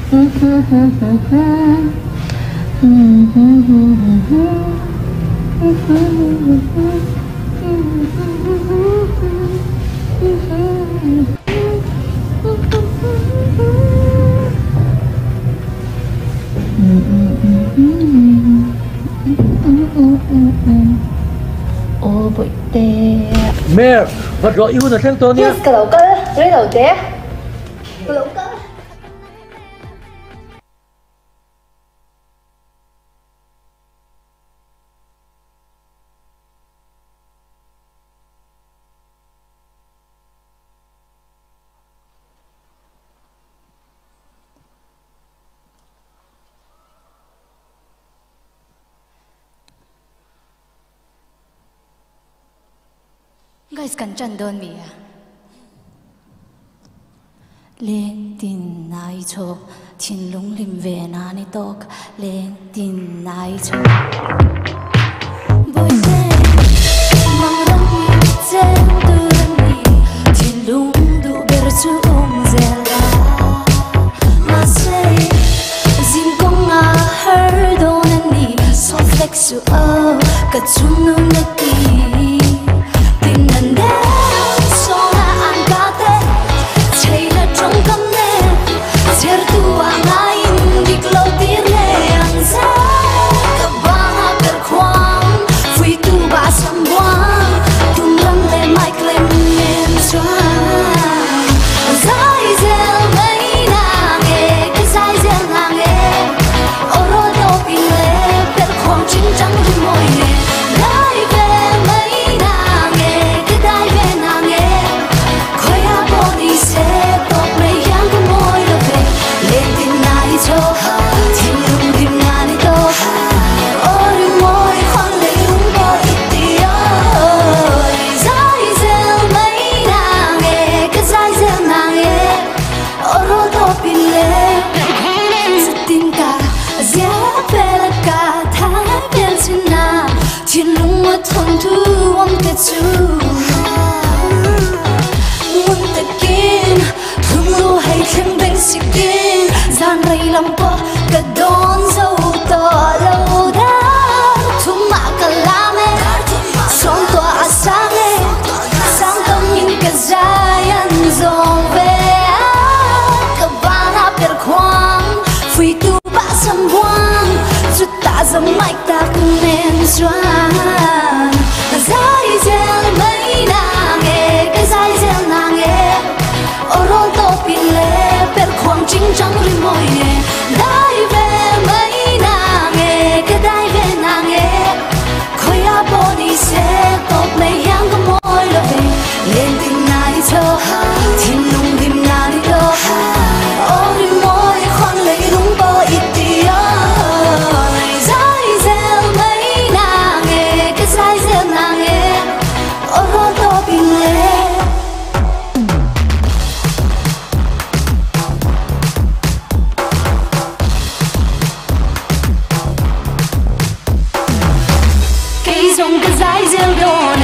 Ô bụi tê Mẹ, vật rõ yêu là xem tôi nhé. Yes, cái đầu cơ, lấy đầu tê cái đầu cơ. Guys, kancan don mi à? Lên tin nai cho thiên lung lim về na ni tok lên tin nai cho. Boy say, mang rong mi chen tu mi thiên lung du ber chu zela. Ma say, zin kong a her don ani so sexual ka chunu na ti. Dòng cái dải riêng đôi